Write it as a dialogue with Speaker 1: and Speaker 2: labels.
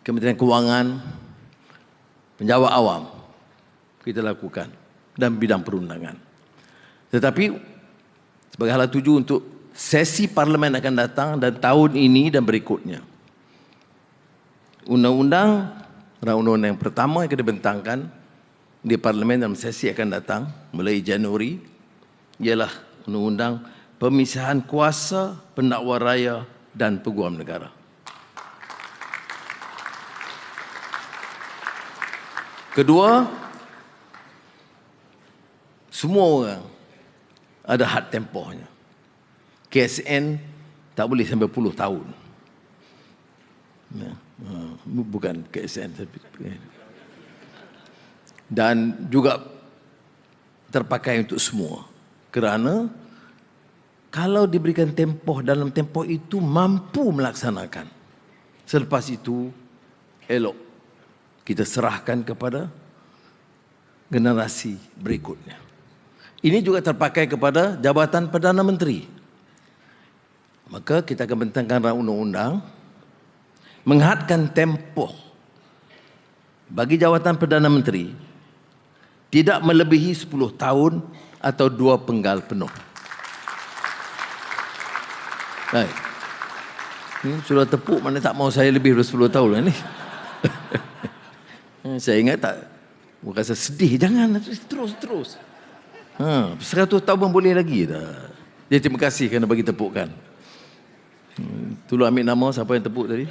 Speaker 1: Kementerian Kewangan, penjawat awam kita lakukan dan bidang perundangan. Tetapi sebagai hala tuju untuk sesi parlimen akan datang dan tahun ini dan berikutnya, undang-undang yang pertama yang kita bentangkan di parlimen dalam sesi akan datang mulai Januari ialah undang-undang pemisahan kuasa pendakwa raya dan peguam negara. Kedua, semua orang ada had tempohnya. KSN tak boleh sampai 10 tahun. Bukan KSN. Dan juga terpakai untuk semua. Kerana kalau diberikan tempoh, dalam tempoh itu mampu melaksanakan. Selepas itu, elok kita serahkan kepada generasi berikutnya. Ini juga terpakai kepada Jabatan Perdana Menteri. Maka kita akan bentangkan undang-undang menghadkan tempoh bagi Jawatan Perdana Menteri tidak melebihi 10 tahun atau 2 penggal penuh. Baik. Ini sudah tepuk, mana tak mau saya lebih dari 10 tahun ni. Saya ingat tak, rasa sedih, jangan terus. 100 tahun boleh lagi dah. Jadi terima kasih kerana bagi tepukan. Tolong ambil nama siapa yang tepuk tadi.